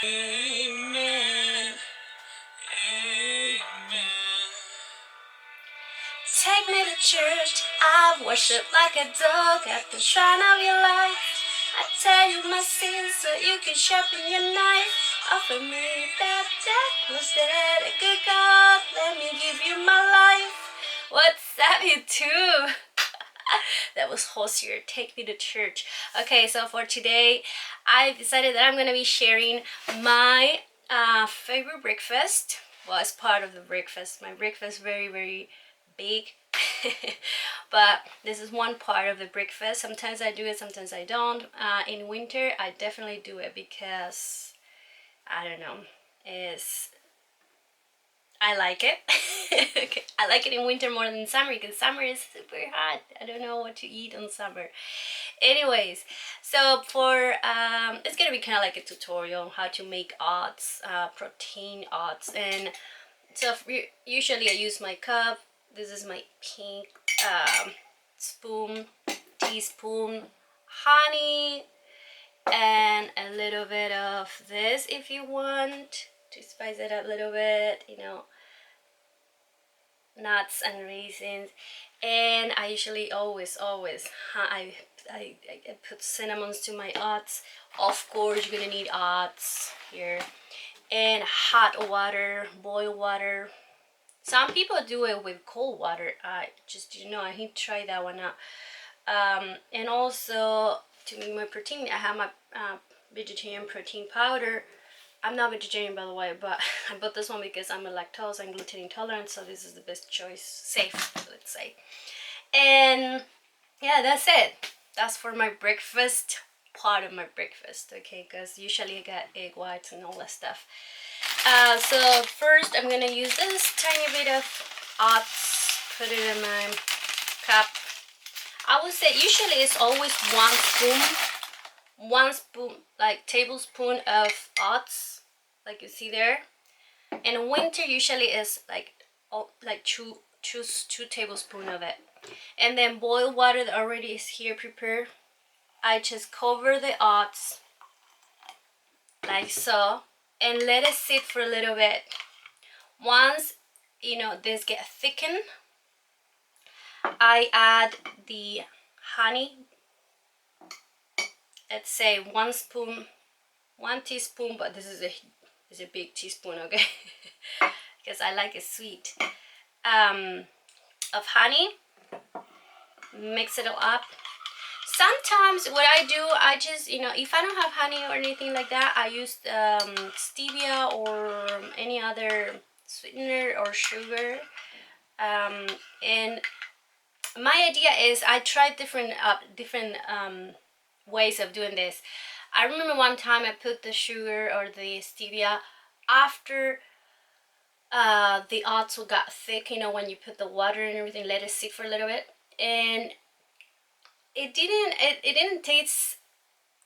Amen. Amen. Take me to church, I worship like a dog at the shrine of your life. I tell you my sins so you can sharpen your knife. Offer me that was that a good God? Let me give you my life. What's that you do? That was Hosier. Take me to church. Okay, so for today, I decided that I'm gonna be sharing my favorite breakfast. Well, as part of the breakfast, my breakfast very big. But this is one part of the breakfast. Sometimes I do it, sometimes I don't. In winter, I definitely do it because I don't know. It's I like it. Okay. I like it in winter more than summer because summer is super hot. I don't know what to eat on summer. Anyways, so for it's gonna be kind of like a tutorial on how to make oats, protein oats, and so usually I use my cup. This is my pink teaspoon, honey, and a little bit of this if you want to spice it up a little bit, nuts and raisins. And I usually always I put cinnamons to my oats. Of course you're gonna need oats here, and hot water, boiled water. Some people do it with cold water. I just I need to try that one out. And also to make my protein, I have my vegetarian protein powder. I'm not vegetarian, by the way, but I bought this one because I'm a lactose and gluten intolerant, so this is the best choice, safe, let's say. And yeah, that's it. That's for my breakfast, part of my breakfast, okay? Because usually I got egg whites and all that stuff. So first I'm gonna use this tiny bit of oats, put it in my cup. I would say usually it's always one spoon, like tablespoon of oats, like you see there. In winter usually is like two tablespoons of it. And then boiled water that already is here prepared. I just cover the oats like so and let it sit for a little bit. Once this get thickened, I add the honey. Let's say one teaspoon, but this is a big teaspoon, okay? Because I like it sweet. Of honey, mix it all up. Sometimes what I do, I just if I don't have honey or anything like that, I use stevia or any other sweetener or sugar. And my idea is I tried different ways of doing this. I remember one time I put the sugar or the stevia after the oats got thick, when you put the water and everything, let it sit for a little bit, and it didn't taste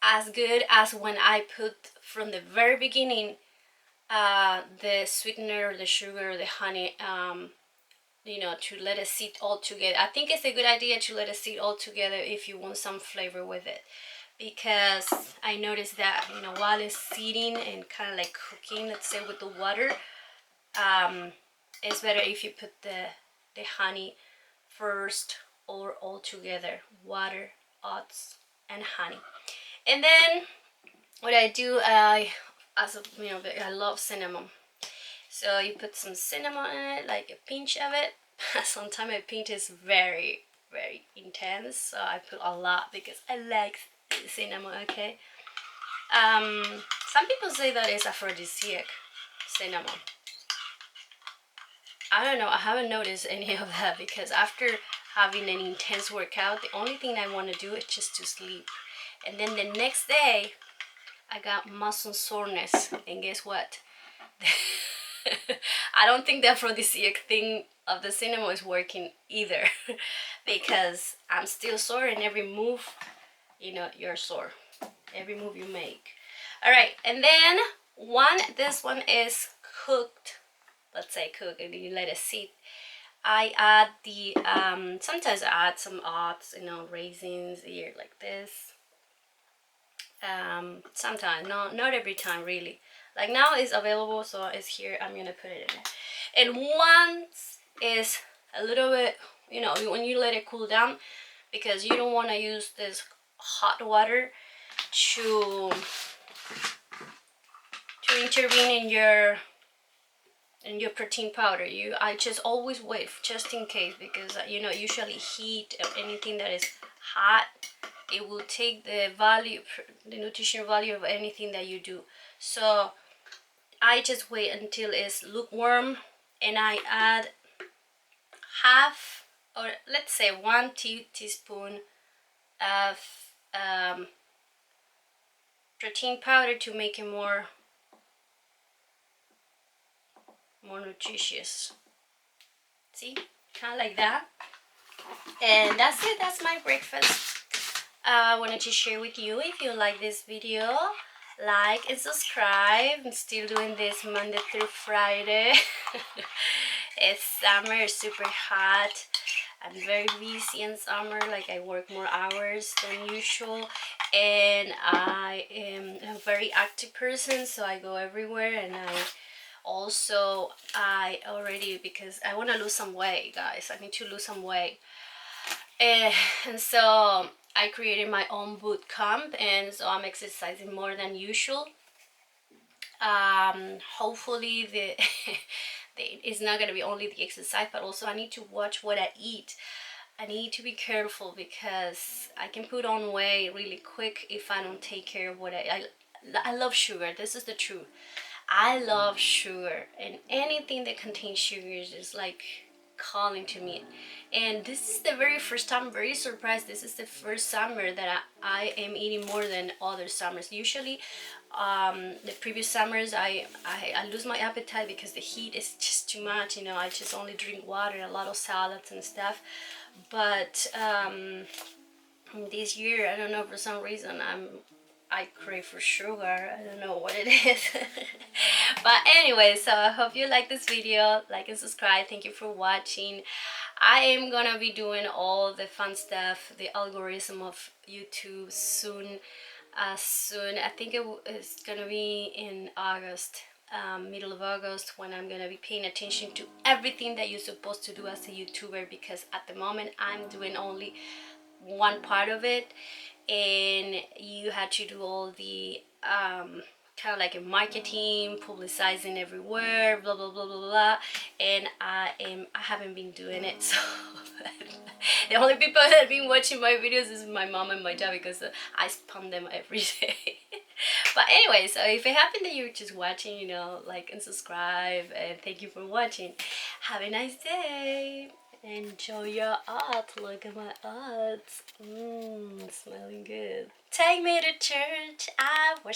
as good as when I put from the very beginning the sweetener, the sugar, the honey, to let it sit all together. I think it's a good idea to let it sit all together if you want some flavor with it, because I noticed that while it's sitting and kind of like cooking, let's say with the water, it's better if you put the honey first or all together, water, oats, and honey. And then what I do, I love cinnamon, so you put some cinnamon in it, like a pinch of it. Sometimes a pinch is very intense, so I put a lot because I like cinnamon, okay? Some people say that it's aphrodisiac, cinnamon. I don't know, I haven't noticed any of that, because after having an intense workout, the only thing I want to do is just to sleep. And then the next day, I got muscle soreness, and guess what? I don't think the aphrodisiac thing of the cinnamon is working either, because I'm still sore, and every move, you're sore. Every move you make. All right, and then this one is cooked. Let's say cook, and you let it sit. I add the sometimes I add some oats, raisins here like this. Sometimes, not every time really. Like now it's available, so it's here. I'm gonna put it in there. And once is a little bit, you know, when you let it cool down, because you don't want to use this hot water to intervene in your protein powder. I just always wait just in case, because you know, usually heat or anything that is hot, it will take the value, the nutritional value of anything that you do. So I just wait until it's lukewarm, and I add half, or let's say 1 teaspoon of protein powder to make it more nutritious. See, kind of like that. And that's it. That's my breakfast. I wanted to share with you. If you like this video, like and subscribe. I'm still doing this Monday through Friday. It's summer, it's super hot. I'm very busy in summer, like I work more hours than usual, and I am a very active person, so I go everywhere. And I already, because I want to lose some weight, guys. I need to lose some weight, and so I created my own boot camp, and so I'm exercising more than usual. Hopefully it's not gonna be only the exercise, but also I need to watch what I eat. I need to be careful, because I can put on weight really quick if I don't take care of what I love sugar. This is the truth. I love sugar, and anything that contains sugar is just like calling to me. And this is the very first time, I'm very surprised, this is the first summer that I am eating more than other summers. Usually the previous summers I lose my appetite because the heat is just too much, you know. I just only drink water, a lot of salads and stuff. But this year, I don't know, for some reason I crave for sugar. I don't know what it is. But anyway, so I hope you like this video. Like and subscribe. Thank you for watching. I am gonna be doing all the fun stuff, the algorithm of YouTube soon. I think it's gonna be in August, middle of August, when I'm gonna be paying attention to everything that you're supposed to do as a YouTuber, because at the moment I'm doing only one part of it, and you had to do all the kind of like a marketing, publicizing everywhere, blah blah blah blah blah. And I haven't been doing it, so the only people that have been watching my videos is my mom and my dad, because I spam them every day. But anyway, so if it happened that you're just watching, you know, like and subscribe, and thank you for watching. Have a nice day. Enjoy your art. Look at my art. Smelling good. Take me to church. I worship.